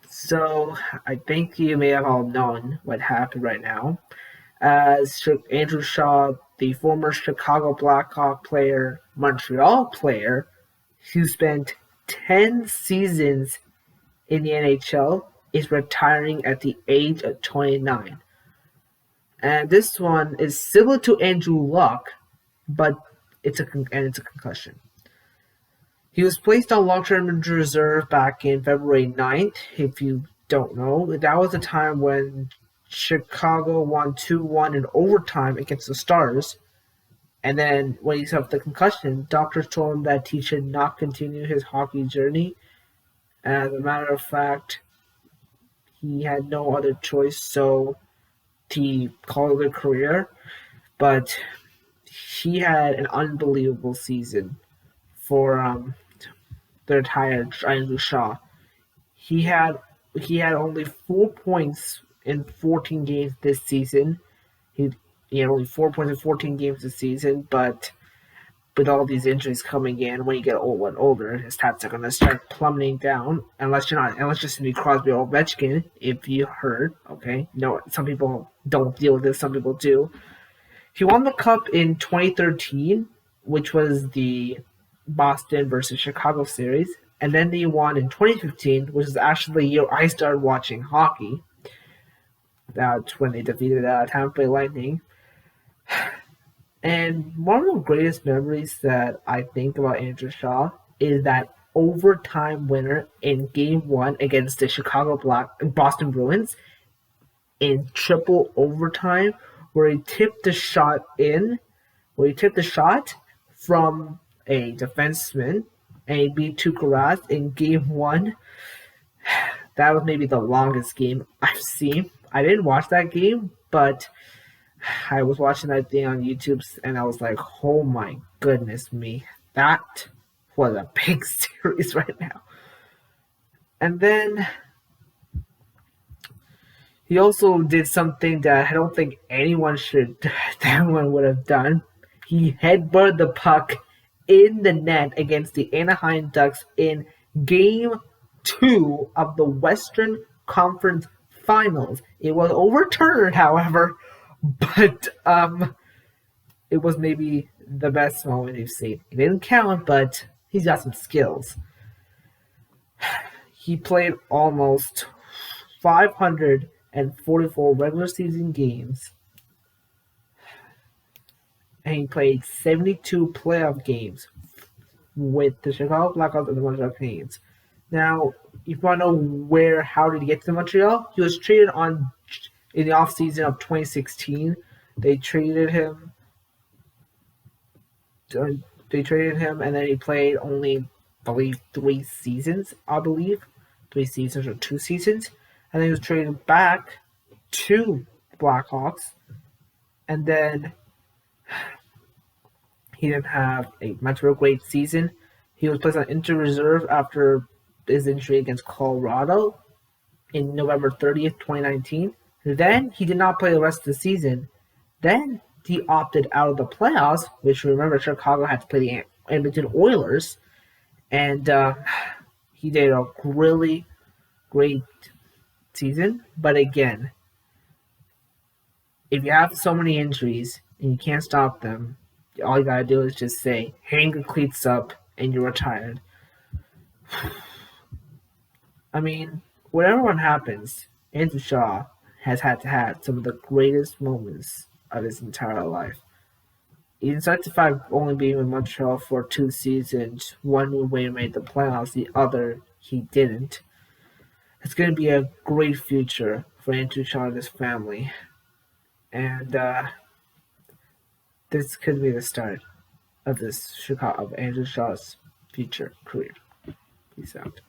So I think you may have all known what happened right now. As Andrew Shaw, the former Chicago Blackhawk player, Montreal player, who spent 10 seasons in the NHL, is retiring at the age of 29. And this one is similar to Andrew Luck, but it's a concussion. He was placed on long-term injury reserve back in February 9th. If you don't know, that was the time when Chicago won 2-1 in overtime against the Stars. And then when he suffered the concussion, doctors told him that he should not continue his hockey journey. As a matter of fact, he had no other choice, so he called it a career. But he had an unbelievable season for the retired Andrew Shaw. He had he had only 4 points in 14 games this season. He had only 4 points in 14 games this season, but with all these injuries coming in, when you get older and older, his stats are going to start plummeting down. Unless you're Sidney Crosby or Ovechkin, if you heard, okay. No, some people don't deal with this, some people do. He won the cup in 2013, which was the Boston versus Chicago series, and then he won in 2015, which is actually the year I started watching hockey. That's when they defeated Tampa Bay Lightning. And one of the greatest memories that I think about Andrew Shaw is that overtime winner in Game One against the Boston Bruins in triple overtime, where he tipped the shot in, where he tipped the shot from a defenseman and he beat Tuukka Rask in Game One. That was maybe the longest game I've seen. I didn't watch that game, but I was watching that thing on YouTube and I was like, oh my goodness me. That was a big series right now. And then he also did something that I don't think anyone would have done. He headbutted the puck in the net against the Anaheim Ducks in Game 2 of the Western Conference Finals. It was overturned, however, but it was maybe the best moment you've seen. It didn't count, but he's got some skills. He played almost 544 regular season games, and he played 72 playoff games with the Chicago Blackhawks and the Montreal Canadiens. Now, if you want to know how did he get to Montreal? He was traded in the offseason of 2016. They traded him. And then he played only, I believe, 3 seasons. 3 seasons or 2 seasons, and then he was traded back to Blackhawks, and then he didn't have a much of a great season. He was placed on injured reserve after his injury against Colorado in November 30th, 2019. Then he did not play the rest of the season. Then he opted out of the playoffs, which remember Chicago had to play the Edmonton Oilers, and he did a really great season. But again, if you have so many injuries and you can't stop them, all you gotta do is just say, hang the cleats up and you're retired. I mean, whatever happens, Andrew Shaw has had to have some of the greatest moments of his entire life. Despite the fact of only being in Montreal for 2 seasons, one way he made the playoffs, the other he didn't. It's going to be a great future for Andrew Shaw and his family. And this could be the start of Andrew Shaw's future career. Peace out.